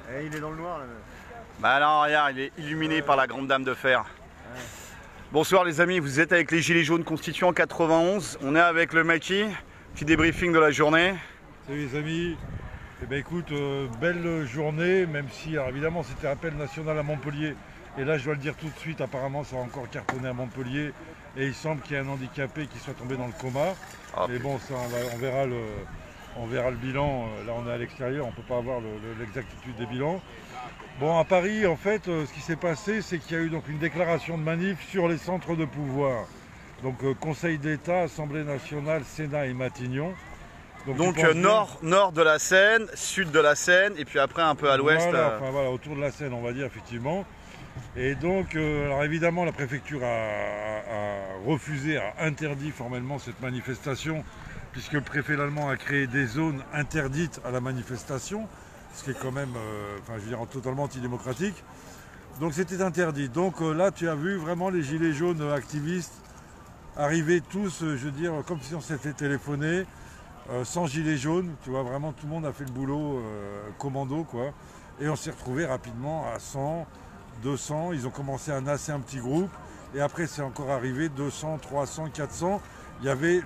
Eh, il est dans le noir là. Bah non, regarde, il est illuminé par la grande dame de fer. Ouais. Bonsoir les amis, vous êtes avec les Gilets jaunes constituants 91. On est avec le Maquis, petit débriefing de la journée. Salut les amis. Eh ben écoute, belle journée, même si alors évidemment c'était appel national à Montpellier. Et là je dois le dire tout de suite, apparemment ça a encore cartonné à Montpellier. Et il semble qu'il y ait un handicapé qui soit tombé dans le coma. Ah, mais bon, ça, on verra le bilan. Là on est à l'extérieur, on ne peut pas avoir l'exactitude des bilans. Bon, à Paris, en fait, ce qui s'est passé, c'est qu'il y a eu donc une déclaration de manif sur les centres de pouvoir. Donc Conseil d'État, Assemblée nationale, Sénat et Matignon. Donc nord de la Seine, sud de la Seine, et puis après un peu à l'ouest. Voilà, enfin, voilà, autour de la Seine, on va dire, effectivement. Et donc, alors évidemment, la préfecture a refusé, a interdit formellement cette manifestation, puisque le préfet allemand a créé des zones interdites à la manifestation, ce qui est quand même, enfin, je veux dire, totalement antidémocratique. Donc c'était interdit. Donc là, tu as vu vraiment les gilets jaunes activistes arriver tous, je veux dire, comme si on s'était téléphoné, sans gilets jaunes. Tu vois, vraiment, tout le monde a fait le boulot commando, quoi. Et on s'est retrouvés rapidement à 100, 200. Ils ont commencé à nasser un petit groupe. Et après, c'est encore arrivé 200, 300, 400. Il y avait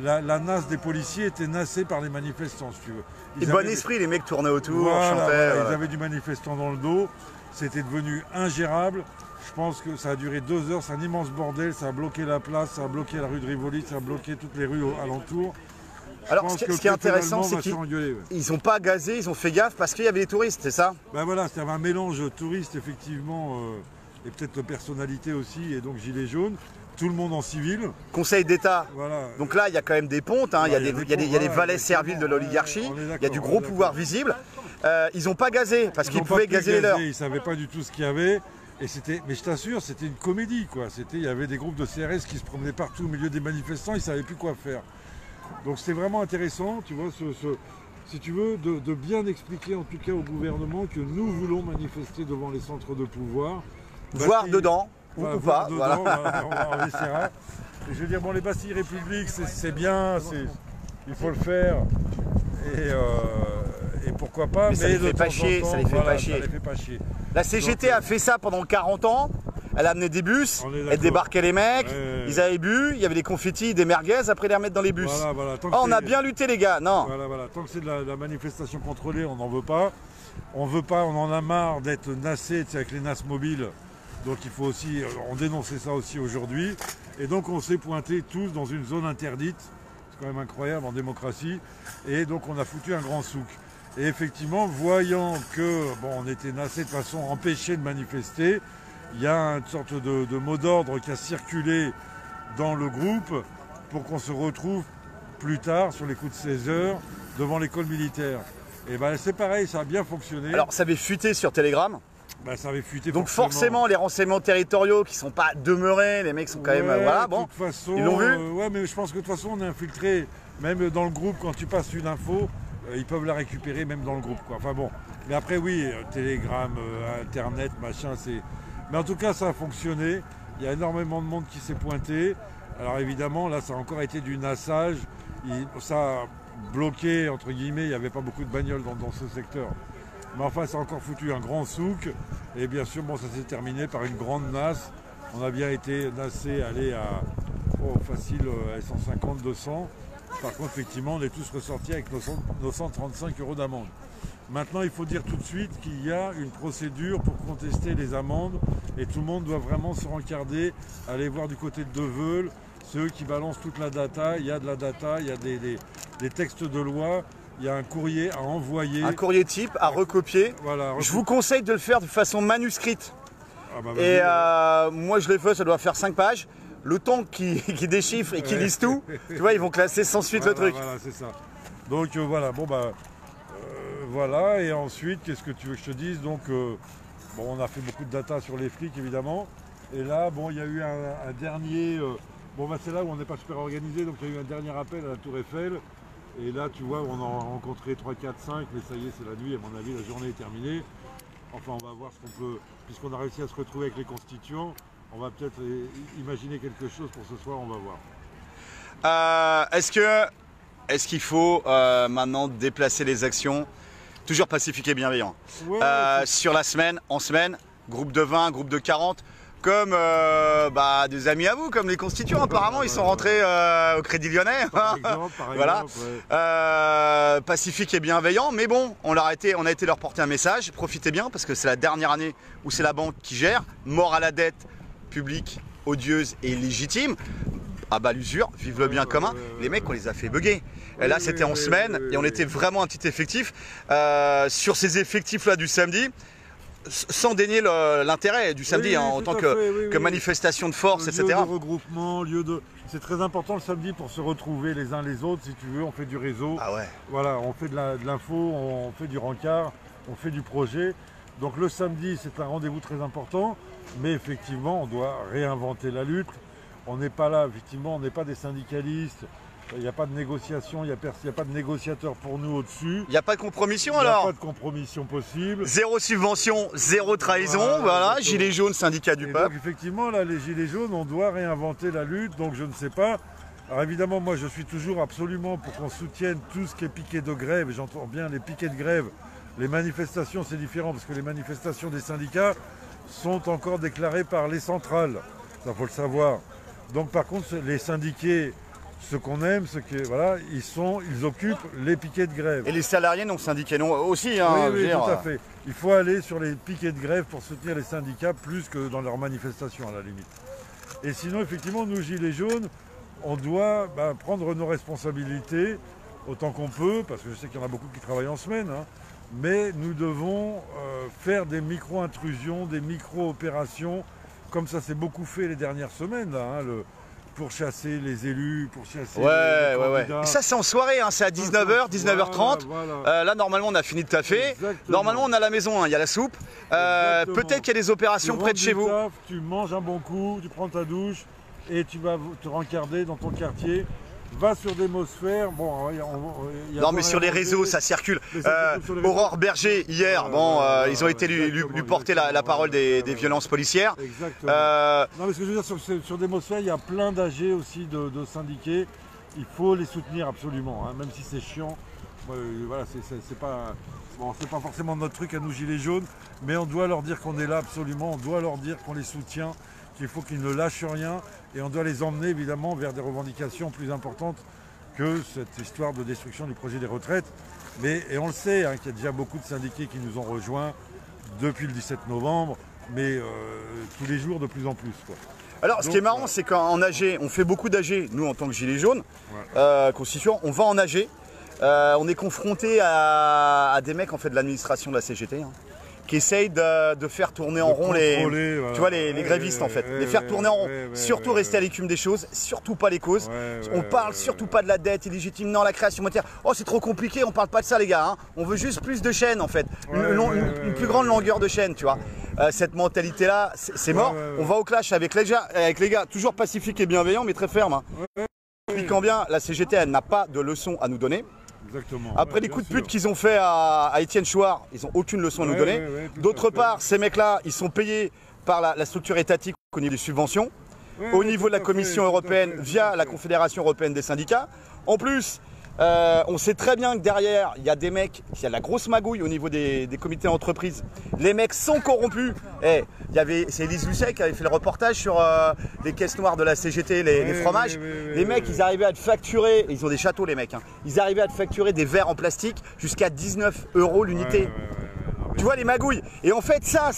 la nasse des policiers était nassée par les manifestants, si tu veux. Et bon esprit, les mecs tournaient autour, voilà, chantaient. Voilà, ils avaient du manifestant dans le dos. C'était devenu ingérable. Je pense que ça a duré 2 heures. C'est un immense bordel. Ça a bloqué la place, ça a bloqué la rue de Rivoli, ça a bloqué toutes les rues alentours. Alors, ce qui est intéressant, c'est qu'ils n'ont pas gazé, ils ont fait gaffe parce qu'il y avait des touristes, c'est ça? Ben voilà, c'était un mélange touriste, effectivement, et peut-être personnalité aussi, et donc gilets jaunes. Tout le monde en civil. Conseil d'État. Voilà. Donc là, il y a quand même des pontes, hein. Il y a des valets serviles de l'oligarchie, il y a du gros pouvoir visible. Ils n'ont pas gazé parce qu'ils pouvaient gazer les leurs. Ils ne savaient pas du tout ce qu'il y avait. Et mais je t'assure, c'était une comédie, quoi. Il y avait des groupes de CRS qui se promenaient partout au milieu des manifestants, ils ne savaient plus quoi faire. Donc c'était vraiment intéressant, tu vois, si tu veux, de bien expliquer en tout cas au gouvernement que nous voulons manifester devant les centres de pouvoir. Voire dedans, ou pas. Dedans, voilà, on essaiera. Et je veux dire, bon, les Bastilles Républiques, c'est bien, il faut le faire. Et pourquoi pas, mais ça les fait pas chier, ça les fait pas chier. La CGT a fait ça pendant 40 ans. Elle a amené des bus, elle débarquait les mecs, ils avaient bu, il y avait des confettis, des merguez, après les remettre dans les bus. Voilà, oh, on a bien lutté les gars, non. Voilà. Tant que c'est de la manifestation contrôlée, on n'en veut pas. On en a marre d'être nassé avec les nasses mobiles. Donc il faut aussi, on dénonçait ça aussi aujourd'hui. Et donc on s'est pointés tous dans une zone interdite. C'est quand même incroyable en démocratie. Et donc on a foutu un grand souk. Et effectivement, voyant que on était nassé de façon empêchée de manifester, il y a une sorte de mot d'ordre qui a circulé dans le groupe pour qu'on se retrouve plus tard, sur les coups de 16 heures, devant l'école militaire. Et ben c'est pareil, ça a bien fonctionné. Alors ça avait fuité sur Telegram. Ben, ça avait fuité. Donc forcément les renseignements territoriaux qui ne sont pas demeurés, les mecs sont quand même... voilà, bon, de toute façon, ils l'ont vu. Ouais, mais je pense que de toute façon on est infiltré, même dans le groupe, quand tu passes une info, ils peuvent la récupérer même dans le groupe, quoi. Enfin bon, mais après oui, Telegram, Internet, machin, c'est... Mais en tout cas, ça a fonctionné. Il y a énormément de monde qui s'est pointé. Alors évidemment, là, ça a encore été du nassage. Ça a bloqué, entre guillemets, il n'y avait pas beaucoup de bagnoles dans ce secteur. Mais enfin, ça a encore foutu un grand souk. Et bien sûr, bon, ça s'est terminé par une grande nasse. On a bien été nassé, aller à facile 150, 200. Par contre, effectivement, on est tous ressortis avec nos 135 € d'amende. Maintenant, il faut dire tout de suite qu'il y a une procédure pour contester les amendes et tout le monde doit vraiment se rencarder, aller voir du côté de Deveul, ceux qui balancent toute la data, il y a de la data, il y a des textes de loi, il y a un courrier à envoyer. Un courrier type à recopier. Voilà, je vous conseille de le faire de façon manuscrite. Et moi je l'ai fait, ça doit faire 5 pages. Le temps qui déchiffre et qui lise tout, tu vois, ils vont classer sans suite le truc. Voilà, c'est ça. Donc voilà, bon bah... voilà, et ensuite, qu'est-ce que tu veux que je te dise? Donc, on a fait beaucoup de data sur les flics, évidemment. Et là, bon, il y a eu un dernier... c'est là où on n'est pas super organisé, donc il y a eu un dernier appel à la Tour Eiffel. Et là, tu vois, on en a rencontré 3, 4, 5, mais ça y est, c'est la nuit, à mon avis, la journée est terminée. Enfin, on va voir ce qu'on peut... Puisqu'on a réussi à se retrouver avec les constituants, on va peut-être imaginer quelque chose pour ce soir, on va voir. Est-ce qu'il faut maintenant déplacer les actions toujours pacifique et bienveillant. Ouais, sur la semaine, en semaine, groupe de 20, groupe de 40, comme des amis à vous, comme les constituants. Apparemment, ils sont rentrés au Crédit Lyonnais. par exemple, Voilà. Ouais. Pacifique et bienveillant, mais bon, on a été leur porter un message. Profitez bien parce que c'est la dernière année où c'est la banque qui gère. Mort à la dette publique, odieuse et illégitime. À bas l'usure, vive le bien commun. Les mecs, on les a fait bugger. Et là, c'était en semaine et on était vraiment un petit effectif. Sur ces effectifs-là du samedi, sans dénier l'intérêt du samedi, en tant que manifestation de force, etc. Lieu de regroupement, c'est très important le samedi pour se retrouver les uns les autres, si tu veux. On fait du réseau. Ah ouais. Voilà, on fait de l'info, on fait du rencard, on fait du projet. Donc le samedi, c'est un rendez-vous très important. Mais effectivement, on doit réinventer la lutte. On n'est pas là, effectivement, on n'est pas des syndicalistes. Il n'y a pas de négociation, il n'y a pas de négociateur pour nous au-dessus. Il n'y a pas de compromission alors? Il n'y a pas de compromission possible. Zéro subvention, zéro trahison, voilà, Gilets jaunes, syndicat du peuple. Donc effectivement, là, les Gilets jaunes, on doit réinventer la lutte, donc je ne sais pas. Alors évidemment, moi je suis toujours absolument pour qu'on soutienne tout ce qui est piquet de grève, et j'entends bien les piquets de grève. Les manifestations, c'est différent, parce que les manifestations des syndicats sont encore déclarées par les centrales, ça faut le savoir. Donc par contre, les syndiqués, ceux qu'on aime, voilà, ils occupent les piquets de grève. Et les salariés non syndiqués non aussi, hein, oui, tout à fait. Il faut aller sur les piquets de grève pour soutenir les syndicats plus que dans leurs manifestations à la limite. Et sinon, effectivement, nous, Gilets jaunes, on doit prendre nos responsabilités autant qu'on peut, parce que je sais qu'il y en a beaucoup qui travaillent en semaine, hein, mais nous devons faire des micro-intrusions, des micro-opérations, comme ça s'est beaucoup fait les dernières semaines, là, hein, pour chasser les élus, pour chasser les candidats. Et ça c'est en soirée, hein, c'est à 19h, 19h30. Voilà. Là normalement on a fini de taffer. Exactement. Normalement on a la maison, hein, il y a la soupe. Peut-être qu'il y a des opérations près de chez vous. Tu manges un bon coup, tu prends ta douche et tu vas te rencarder dans ton quartier. Va sur Démosphère, bon, non mais sur les réseaux ça circule. Aurore Berger hier, ils ont été lui porter la parole des violences policières. Exactement. Non mais ce que je veux dire, sur Démosphère, il y a plein d'AG aussi de syndiqués. Il faut les soutenir absolument, hein, même si c'est chiant. Voilà, c'est pas forcément notre truc à nous Gilets jaunes, mais on doit leur dire qu'on est là absolument, on doit leur dire qu'on les soutient, qu'il faut qu'ils ne lâchent rien, et on doit les emmener évidemment vers des revendications plus importantes que cette histoire de destruction du projet des retraites. Et on le sait, hein, qu'il y a déjà beaucoup de syndiqués qui nous ont rejoints depuis le 17 novembre, mais tous les jours de plus en plus, quoi. Alors ce qui est marrant, c'est qu'en AG, on fait beaucoup d'AG, nous en tant que Gilets jaunes, constituants, on va en AG, on est confronté à des mecs en fait de l'administration de la CGT, hein, qui essayent de faire tourner en rond les grévistes en fait, les faire tourner en rond, surtout rester à l'écume des choses, surtout pas les causes. On parle surtout pas de la dette illégitime, non, la création monétaire. Oh c'est trop compliqué, on parle pas de ça les gars, hein. On veut juste plus de chaînes en fait, une plus grande longueur de chaîne, tu vois. Cette mentalité là, c'est mort. On va au clash avec les gars, toujours pacifiques et bienveillants mais très fermes, hein. Expliquant bien, la CGT elle n'a pas de leçon à nous donner. Exactement. Après les coups de pute qu'ils ont fait à Étienne Chouard, ils n'ont aucune leçon à nous donner. D'autre part, ces mecs-là, ils sont payés par la structure étatique au niveau des subventions, au niveau de la Commission européenne via la Confédération européenne des syndicats. En plus, on sait très bien que derrière, il y a des mecs, il y a de la grosse magouille au niveau des comités d'entreprise. Les mecs sont corrompus. C'est Élise Lucet qui avait fait le reportage sur les caisses noires de la CGT, les fromages. Les mecs, ils arrivaient à te facturer, ils ont des châteaux les mecs, hein, ils arrivaient à te facturer des verres en plastique jusqu'à 19 € l'unité. Tu vois les magouilles. Et en fait ça,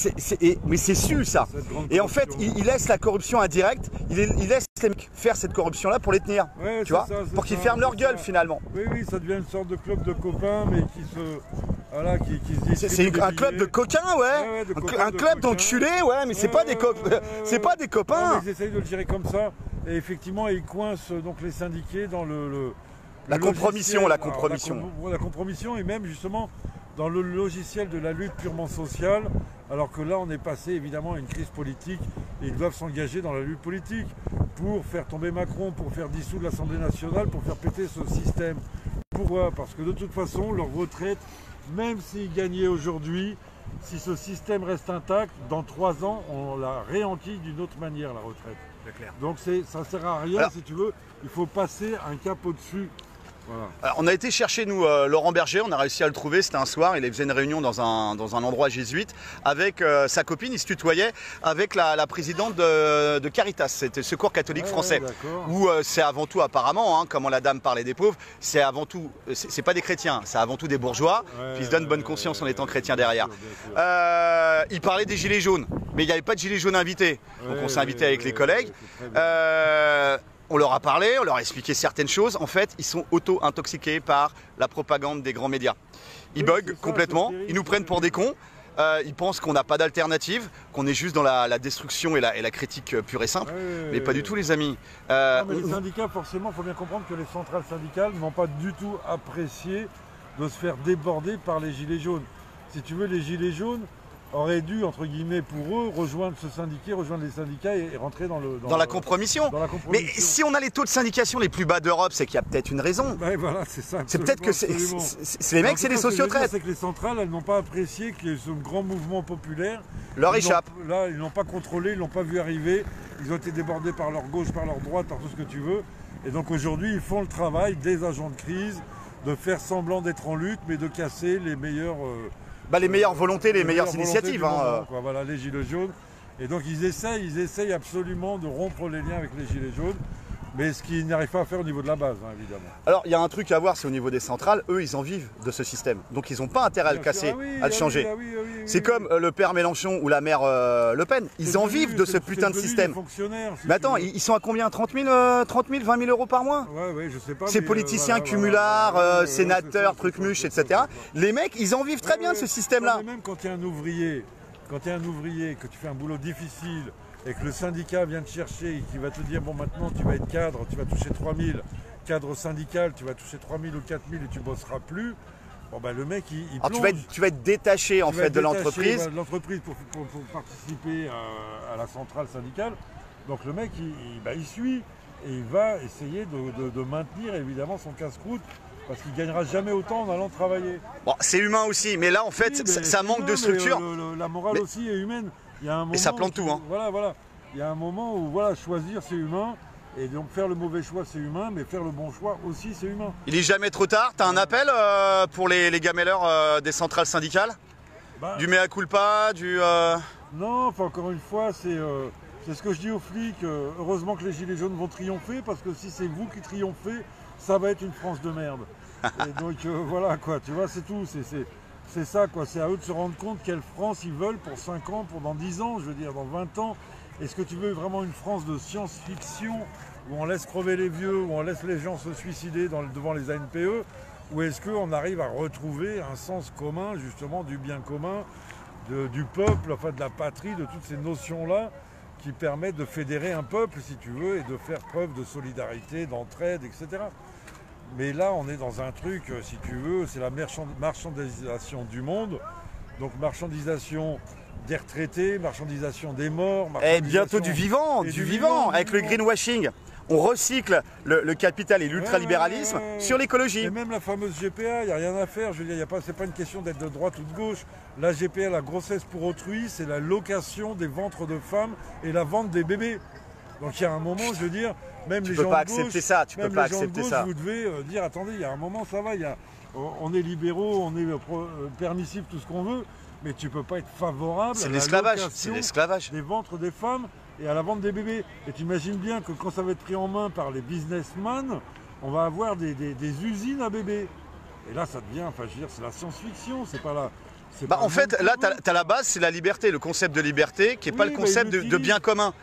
mais c'est su ça. Et en fait, il laisse la corruption indirecte, il laisse les mecs faire cette corruption-là pour les tenir. Tu vois, pour qu'ils ferment leur gueule finalement. Oui, ça devient une sorte de club de copains, mais qui se disent. C'est un club de coquins, un club d'enculés, mais c'est pas des copains. C'est pas des copains. Ils essayent de le gérer comme ça. Et effectivement, ils coincent donc les syndiqués dans la compromission. La compromission et même justement dans le logiciel de la lutte purement sociale, alors que là on est passé évidemment à une crise politique et ils doivent s'engager dans la lutte politique pour faire tomber Macron, pour faire dissoudre l'Assemblée nationale, pour faire péter ce système. Pourquoi? Parce que de toute façon leur retraite, même s'ils gagnaient aujourd'hui, si ce système reste intact, dans 3 ans on la réenquille d'une autre manière la retraite. Donc ça ne sert à rien. Alors, si tu veux, il faut passer un cap au-dessus. Voilà. Alors, on a été chercher, nous, Laurent Berger, on a réussi à le trouver, c'était un soir, il faisait une réunion dans un endroit jésuite avec sa copine, il se tutoyait avec la présidente de Caritas, c'était le Secours catholique français, où c'est avant tout apparemment, hein, comment la dame parlait des pauvres, c'est avant tout, c'est pas des chrétiens, c'est avant tout des bourgeois, qui se donnent bonne conscience en étant chrétiens derrière. Il parlait des gilets jaunes, mais il n'y avait pas de gilets jaunes invités, donc on s'est invité avec les collègues. On leur a parlé, on leur a expliqué certaines choses. En fait, ils sont auto-intoxiqués par la propagande des grands médias. Ils bug complètement, ils nous prennent pour des cons. Ils pensent qu'on n'a pas d'alternative, qu'on est juste dans la destruction et la critique pure et simple. Mais pas du tout, les amis. Non, mais les syndicats, forcément, il faut bien comprendre que les centrales syndicales n'ont pas du tout apprécié de se faire déborder par les gilets jaunes. Si tu veux, les gilets jaunes auraient dû, entre guillemets, pour eux, rejoindre les syndicats et rentrer dans la compromission. Mais si on a les taux de syndication les plus bas d'Europe, c'est qu'il y a peut-être une raison. Ben voilà, c'est ça. C'est peut-être que c'est les mecs, c'est les sociotraites. C'est que les centrales, elles n'ont pas apprécié qu'il y ait ce grand mouvement populaire. Leur échappe. Là, ils n'ont pas contrôlé, ils n'ont pas vu arriver. Ils ont été débordés par leur gauche, par leur droite, par tout ce que tu veux. Et donc aujourd'hui, ils font le travail des agents de crise, de faire semblant d'être en lutte, mais de casser les meilleurs... les meilleures volontés, les meilleures initiatives. Voilà, les gilets jaunes. Et donc ils essayent absolument de rompre les liens avec les gilets jaunes, mais ce qu'ils n'arrivent pas à faire au niveau de la base, hein, évidemment. Alors il y a un truc à voir, c'est au niveau des centrales, eux ils en vivent de ce système. Donc ils n'ont pas intérêt à le casser, à le changer. C'est comme le père Mélenchon ou la mère Le Pen, ils en vivent de ce putain de système. Mais attends, ils sont à combien? 30 000, 20 000 euros par mois? Ouais, je sais pas. Ces politiciens cumulards, sénateurs, trucs-muches, etc. Les mecs, ils en vivent très bien de ce système-là. Même quand tu es un ouvrier, que tu fais un boulot difficile, et que le syndicat vient te chercher et qui va te dire bon maintenant tu vas être cadre, tu vas toucher 3 000, cadre syndical, tu vas toucher 3 000 ou 4 000 et tu bosseras plus. Bon ben le mec il plonge. Tu vas être détaché en fait de l'entreprise. L'entreprise pour participer à la centrale syndicale. Donc le mec il suit et il va essayer de maintenir évidemment son casse-croûte. Parce qu'il ne gagnera jamais autant en allant travailler. Bon, c'est humain aussi, mais là en fait ça manque de structure. La morale aussi est humaine. Il y a un moment et ça plante tout. Hein. Voilà. Il y a un moment où choisir c'est humain. Et donc faire le mauvais choix c'est humain, mais faire le bon choix aussi c'est humain. Il est jamais trop tard. T'as un appel pour les gamelleurs des centrales syndicales? Du mea culpa, Non, enfin encore une fois, c'est ce que je dis aux flics. Heureusement que les gilets jaunes vont triompher, parce que si c'est vous qui triomphez, ça va être une France de merde. Et donc voilà quoi, tu vois, c'est tout. C'est ça quoi, c'est à eux de se rendre compte quelle France ils veulent pour 5 ans, pour dans 10 ans, je veux dire, dans 20 ans. Est-ce que tu veux vraiment une France de science-fiction où on laisse crever les vieux, où on laisse les gens se suicider devant les ANPE, ou est-ce qu'on arrive à retrouver un sens commun, justement, du bien commun, du peuple, enfin de la patrie, de toutes ces notions-là qui permettent de fédérer un peuple, si tu veux, et de faire preuve de solidarité, d'entraide, etc. Mais là, on est dans un truc, si tu veux, c'est la marchandisation du monde. Donc marchandisation des retraités, marchandisation des morts. Et bientôt du vivant, avec le greenwashing. On recycle le capital et l'ultralibéralisme sur l'écologie. Et même la fameuse GPA, il n'y a rien à faire. Je veux dire, c'est pas une question d'être de droite ou de gauche. La GPA, la grossesse pour autrui, c'est la location des ventres de femmes et la vente des bébés. Donc il y a un moment, je veux dire, même les gens de gauche, tu peux pas accepter ça. Vous devez dire, attendez, il y a un moment, ça va, on est libéraux, on est permissifs, tout ce qu'on veut, mais tu peux pas être favorable à la location des ventres des femmes et à la vente des bébés. Et tu imagines bien que quand ça va être pris en main par les businessmen, on va avoir des usines à bébés. Et là, ça devient, enfin, je veux dire, c'est la science-fiction, c'est pas la... En fait, là, tu as la base, c'est la liberté, le concept de liberté, qui n'est pas le concept de bien commun.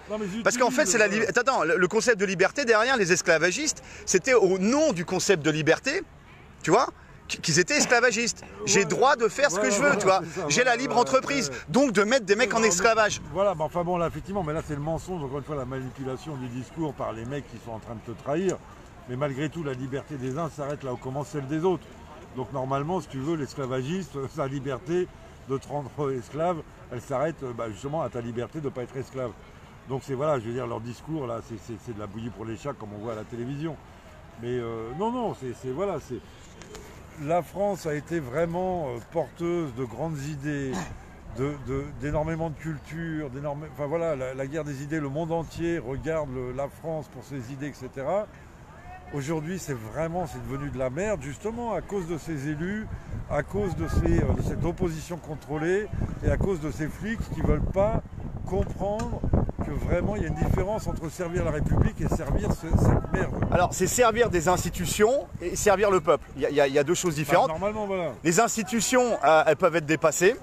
Parce qu'en fait, c'est la liberté. Attends, le concept de liberté, derrière les esclavagistes, c'était au nom du concept de liberté, tu vois, qu'ils étaient esclavagistes. J'ai droit de faire ce que je veux, tu vois. J'ai la libre entreprise, donc de mettre des mecs en esclavage. Voilà, enfin bon, là, effectivement, mais là, c'est le mensonge, encore une fois, la manipulation du discours par les mecs qui sont en train de te trahir. Mais malgré tout, la liberté des uns s'arrête là où commence celle des autres. Donc normalement, si tu veux, l'esclavagiste, sa liberté de te rendre esclave, elle s'arrête justement à ta liberté de ne pas être esclave. Donc c'est voilà, je veux dire, leur discours là, c'est de la bouillie pour les chats comme on voit à la télévision. Mais non, voilà, la France a été vraiment porteuse de grandes idées, d'énormément de culture, enfin voilà, la guerre des idées, le monde entier regarde la France pour ses idées, etc. Aujourd'hui, c'est devenu de la merde, justement, à cause de ces élus, à cause de cette opposition contrôlée et à cause de ces flics qui ne veulent pas comprendre que vraiment il y a une différence entre servir la République et servir cette merde. Alors, c'est servir des institutions et servir le peuple. Il y a deux choses différentes. Normalement, voilà. Les institutions, elles peuvent être dépassées.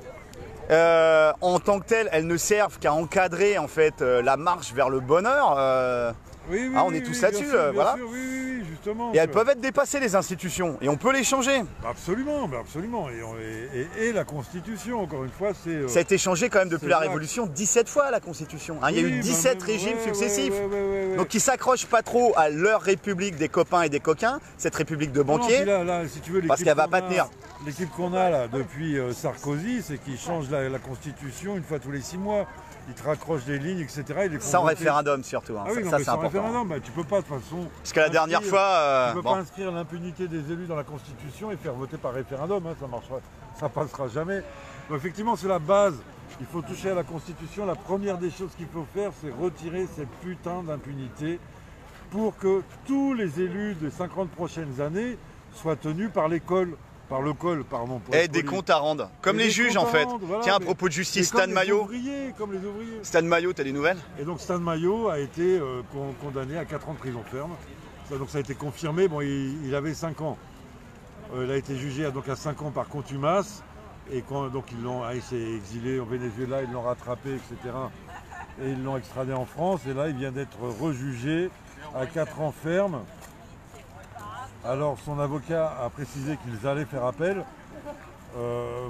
En tant que telles, elles ne servent qu'à encadrer en fait la marche vers le bonheur. On est tous là-dessus, voilà. Sûr, oui, justement. Et elles peuvent être dépassées, les institutions, et on peut les changer. Absolument, absolument. Et la Constitution, encore une fois, c'est... Ça a été changé quand même depuis la Révolution 17 fois, la Constitution. Il y a eu 17 régimes successifs. Donc ils s'accrochent pas trop à leur République des copains et des coquins, cette République de banquiers, là, si tu veux, parce qu'elle va pas tenir. L'équipe qu'on a là depuis Sarkozy, c'est qu'ils changent la Constitution une fois tous les 6 mois. Ils te raccrochent des lignes, etc. Sans référendum surtout. Hein. Ah oui, ça c'est important. Référendum, tu peux pas de toute façon. Parce que la dernière fois. Tu peux pas inscrire l'impunité des élus dans la Constitution et faire voter par référendum. Hein, ça passera jamais. Donc effectivement, c'est la base. Il faut toucher à la Constitution. La première des choses qu'il faut faire, c'est retirer cette putain d'impunité pour que tous les élus des 50 prochaines années soient tenus par l'école. Par le col, pardon. Et des comptes à rendre. Comme les juges en fait. Voilà, tiens, à propos de justice, Stan Mayo. Comme les ouvriers. Stan Mayo, t'as des nouvelles? Et donc Stan Mayo a été condamné à 4 ans de prison ferme. Donc ça a été confirmé. Bon, il avait 5 ans. Il a été jugé donc à 5 ans par contumace. Et donc il s'est exilé au Venezuela, ils l'ont rattrapé, etc. Et ils l'ont extradé en France. Et là, il vient d'être rejugé à 4 ans ferme. Alors son avocat a précisé qu'ils allaient faire appel.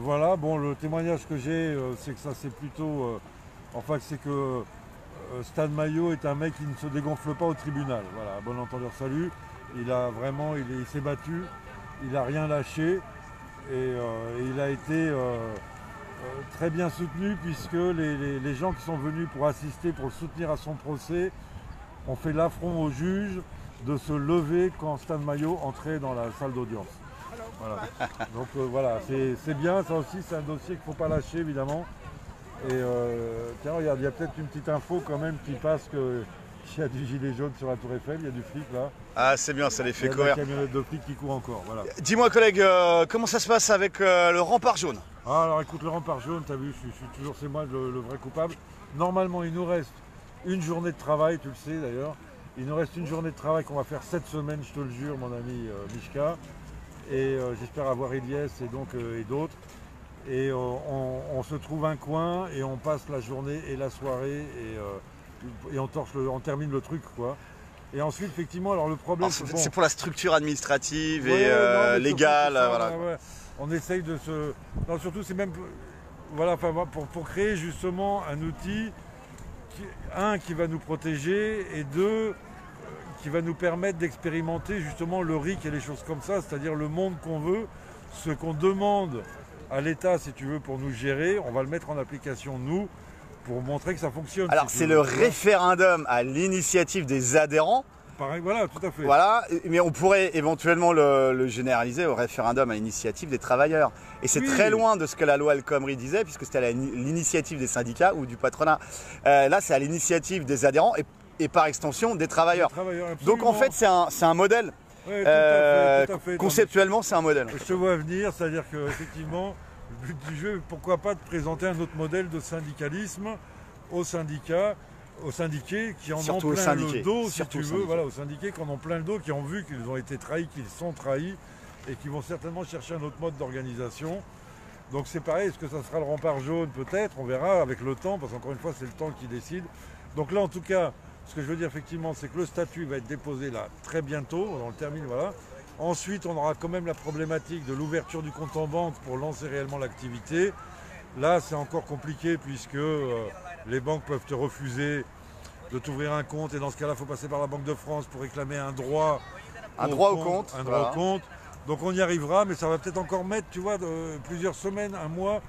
Voilà, bon, le témoignage que j'ai, c'est que ça c'est plutôt... c'est que Stan Mayo est un mec qui ne se dégonfle pas au tribunal. Voilà, à bon entendeur salut. Il s'est battu, il n'a rien lâché et il a été très bien soutenu puisque les gens qui sont venus pour assister, pour le soutenir à son procès, ont fait l'affront au juge de se lever quand Stan Mayo entrait dans la salle d'audience. Voilà. Donc voilà, c'est bien, ça aussi c'est un dossier qu'il ne faut pas lâcher évidemment. Et tiens, regarde, il y a peut-être une petite info quand même qui passe qu'il y a du gilet jaune sur la Tour Eiffel, il y a du flic là. Ah c'est bien, ça les fait courir. Il y a une camionnette de flics qui court encore, voilà. Dis-moi collègue, comment ça se passe avec le rempart jaune? Alors écoute, le rempart jaune, t'as vu, je suis toujours, c'est moi le vrai coupable. Normalement il nous reste une journée de travail, tu le sais d'ailleurs. Il nous reste une journée de travail qu'on va faire cette semaine, je te le jure, mon ami Mishka. Et j'espère avoir Eliès et d'autres. Et on se trouve un coin et on passe la journée et la soirée et on termine le truc, quoi. Et ensuite, effectivement, alors le problème... C'est pour la structure administrative et légale, voilà. Ouais. On essaye de se... Non, surtout, c'est même... Voilà, pour créer justement un outil, qui va nous protéger et deux... qui va nous permettre d'expérimenter justement le RIC et les choses comme ça, c'est-à-dire le monde qu'on veut, ce qu'on demande à l'État, si tu veux, pour nous gérer, on va le mettre en application, nous, pour montrer que ça fonctionne. Alors, c'est le référendum à l'initiative des adhérents. Pareil, voilà, tout à fait. Voilà, mais on pourrait éventuellement le généraliser au référendum à l'initiative des travailleurs. Et c'est très loin de ce que la loi El Khomri disait, puisque c'était à l'initiative des syndicats ou du patronat. Là, c'est à l'initiative des adhérents et par extension des travailleurs. Donc en fait, c'est un modèle. Ouais, tout à fait. Conceptuellement, c'est un modèle. Je te vois venir, c'est-à-dire qu'effectivement, le but du jeu, pourquoi pas te présenter un autre modèle de syndicalisme aux syndicats, aux syndiqués qui en ont plein le dos, si tu veux, voilà, aux syndiqués qui en ont plein le dos, qui ont vu qu'ils ont été trahis, qu'ils sont trahis et qui vont certainement chercher un autre mode d'organisation. Donc c'est pareil, est-ce que ça sera le rempart jaune? Peut-être, on verra avec le temps, parce qu'encore une fois, c'est le temps qui décide. Donc là, en tout cas, ce que je veux dire effectivement, c'est que le statut va être déposé là très bientôt, on le termine, voilà. Ensuite, on aura quand même la problématique de l'ouverture du compte en banque pour lancer réellement l'activité. Là, c'est encore compliqué puisque les banques peuvent te refuser de t'ouvrir un compte et dans ce cas-là, il faut passer par la Banque de France pour réclamer un droit au compte. Un droit au compte. Donc on y arrivera, mais ça va peut-être encore mettre, tu vois, plusieurs semaines, un mois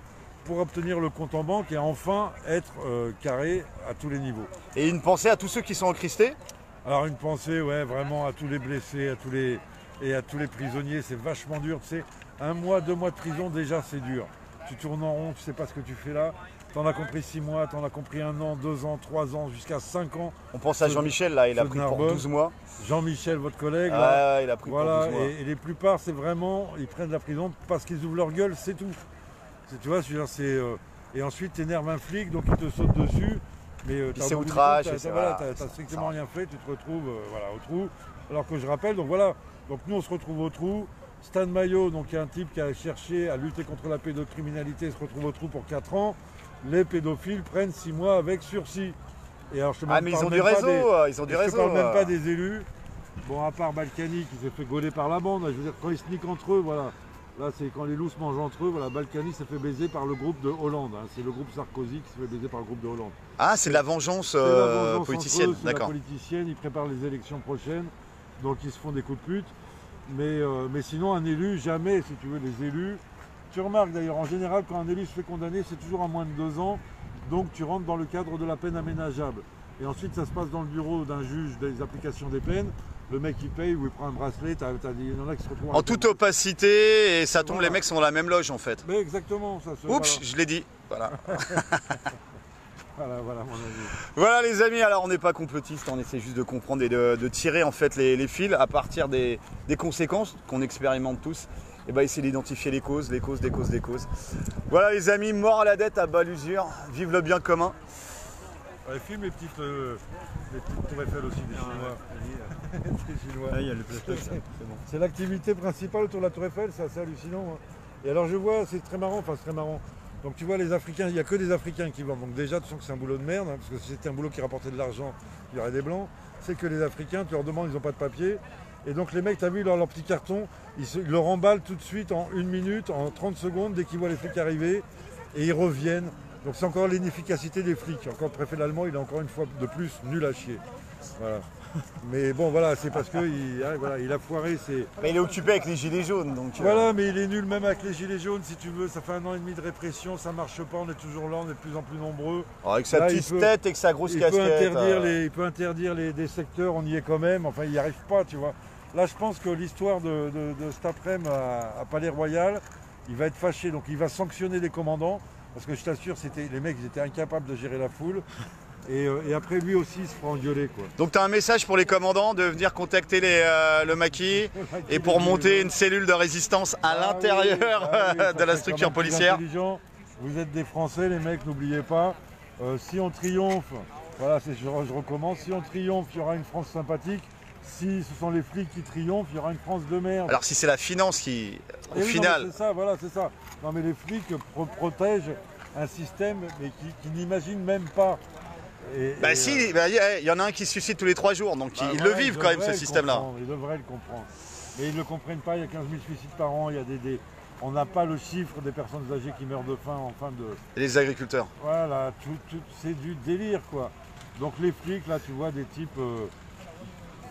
pour obtenir le compte en banque et enfin être carré à tous les niveaux. Et une pensée à tous ceux qui sont encristés? Alors une pensée, ouais, vraiment à tous les blessés, à tous les prisonniers, c'est vachement dur, tu sais. 1 mois, 2 mois de prison, déjà, c'est dur. tu tournes en rond, tu sais pas ce que tu fais là. T'en as compris 6 mois, t'en as compris 1 an, 2 ans, 3 ans, jusqu'à 5 ans. On pense à Jean-Michel, là, il a pris pour 12 mois. Jean-Michel, votre collègue, là, il a pris pour 12 mois. Et les plupart, c'est vraiment, ils prennent la prison parce qu'ils ouvrent leur gueule, c'est tout. Tu vois, et ensuite, t'énerves un flic, donc il te saute dessus. Mais c'est outrage. T'as strictement rien fait, tu te retrouves au trou. Alors que je rappelle, donc voilà, donc nous on se retrouve au trou. Stan Maillot, donc il y a un type qui a cherché à lutter contre la pédocriminalité, se retrouve au trou pour 4 ans. Les pédophiles prennent 6 mois avec sursis. Et alors, mais ils ont du réseau, ils ont du réseau. Je ne parle même pas des élus. Bon, à part Balkany qui s'est fait gauler par la bande, je veux dire, quand ils se niquent entre eux, voilà. Là, c'est quand les loups se mangent entre eux, voilà, Balkany s'est fait baiser par le groupe de Hollande. Hein. C'est le groupe Sarkozy qui s'est fait baiser par le groupe de Hollande. Ah, c'est de la vengeance politicienne, d'accord. La politicienne, ils préparent les élections prochaines, donc ils se font des coups de pute. Mais sinon, un élu, jamais, si tu veux, les élus. Tu remarques d'ailleurs, en général, quand un élu se fait condamner, c'est toujours à moins de 2 ans. Donc tu rentres dans le cadre de la peine aménageable. Et ensuite, ça se passe dans le bureau d'un juge des applications des peines. Le mec, il paye ou il prend un bracelet. Il y en a qui se retrouvent en toute opacité, et ça tombe, les mecs sont dans la même loge, en fait. Mais exactement. Ça se, Oups, je l'ai dit. Voilà. Voilà mon avis. Voilà les amis, alors on n'est pas complotistes, on essaie juste de comprendre et de tirer en fait les fils à partir des conséquences qu'on expérimente tous. Et bah essayer d'identifier les causes. Voilà les amis, mort à la dette à bas l'usure, vive le bien commun. Filme les petites tours Eiffel aussi des Chinois. Des Chinois. Ah, il y a le plateau, c'est bon. C'est l'activité principale autour de la tour Eiffel, c'est assez hallucinant. Hein. Et alors je vois, c'est très marrant, Donc tu vois les Africains, il n'y a que des Africains qui vendent. Donc déjà tu sens que c'est un boulot de merde, hein, parce que si c'était un boulot qui rapportait de l'argent, il y aurait des blancs. C'est que les Africains, tu leur demandes, ils n'ont pas de papier. Et donc les mecs, tu as vu leur petit carton, ils le remballent tout de suite en 1 minute, en 30 secondes, dès qu'ils voient les flics arriver, et ils reviennent. Donc c'est encore l'inefficacité des flics. Encore le préfet allemand, il est encore une fois de plus nul à chier. Voilà. Mais bon voilà, c'est parce qu'il il a foiré ses... Mais il est occupé avec les gilets jaunes donc... Voilà, mais il est nul même avec les gilets jaunes si tu veux, ça fait 1 an et demi de répression, ça marche pas, on est toujours là, on est de plus en plus nombreux. Alors avec sa petite tête et sa grosse casquette... Il peut interdire des secteurs, on y est quand même, enfin il n'y arrive pas tu vois. Là je pense que l'histoire de cet après-midi à Palais Royal, il va être fâché, donc il va sanctionner les commandants, parce que je t'assure, les mecs ils étaient incapables de gérer la foule. Et après lui aussi il se fera engueuler quoi. Donc tu as un message pour les commandants de venir contacter le maquis et pour monter une cellule de résistance à l'intérieur de la structure policière. Vous êtes des Français les mecs, n'oubliez pas. Si on triomphe, voilà, je recommence, si on triomphe, il y aura une France sympathique. Si ce sont les flics qui triomphent, il y aura une France de merde. Alors si c'est la finance qui, au final... C'est ça, voilà, c'est ça. Non mais les flics protègent un système mais qui n'imagine même pas. Il y en a un qui se suicide tous les 3 jours, donc ils le vivent quand même ce système-là. Ils devraient le comprendre. Mais ils ne le comprennent pas, il y a 15 000 suicides par an, on n'a pas le chiffre des personnes âgées qui meurent de faim en fin de... Et les agriculteurs. Voilà, c'est du délire quoi. Donc les flics, là tu vois des types...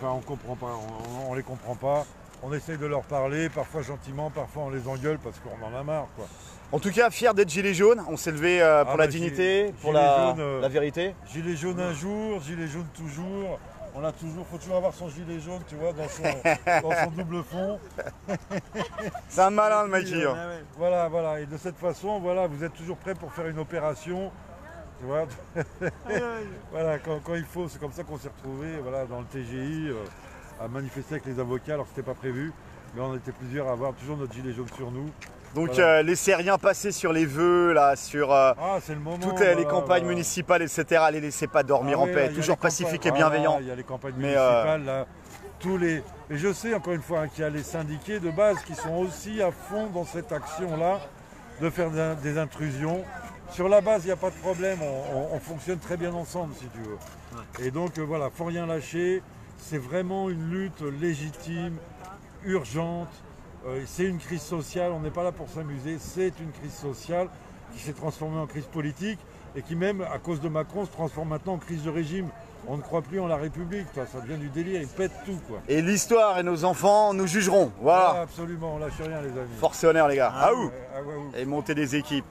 on comprend pas, on les comprend pas. On essaye de leur parler, parfois gentiment, parfois on les engueule parce qu'on en a marre quoi. En tout cas, fier d'être gilet jaune, on s'est levé pour la dignité, pour la vérité. Gilet jaune un jour, gilet jaune toujours. On a toujours, faut toujours avoir son gilet jaune, tu vois, dans son double fond. C'est un malin le mec. Voilà. Et de cette façon, voilà, vous êtes toujours prêt pour faire une opération. Tu vois. Voilà, quand il faut, c'est comme ça qu'on s'est retrouvés, voilà, dans le TGI, à manifester avec les avocats, alors que c'était pas prévu. Mais on était plusieurs à avoir toujours notre gilet jaune sur nous. Donc voilà. Laissez rien passer sur les vœux, là, sur c'est le moment, toutes les campagnes municipales, etc. Les laissez pas dormir en paix, toujours pacifique et bienveillant. Il y a les campagnes municipales, là, et je sais encore une fois qu'il y a les syndiqués de base qui sont aussi à fond dans cette action-là, de faire des intrusions. Sur la base, il n'y a pas de problème, on fonctionne très bien ensemble si tu veux. Ouais. Et donc voilà, faut rien lâcher, c'est vraiment une lutte légitime, urgente. C'est une crise sociale, on n'est pas là pour s'amuser, c'est une crise sociale qui s'est transformée en crise politique et qui même, à cause de Macron, se transforme maintenant en crise de régime. On ne croit plus en la République, ça devient du délire, ils pètent tout quoi. Et l'histoire et nos enfants nous jugeront, voilà. Absolument, on lâche rien les amis. Force et honneur les gars, et montez des équipes.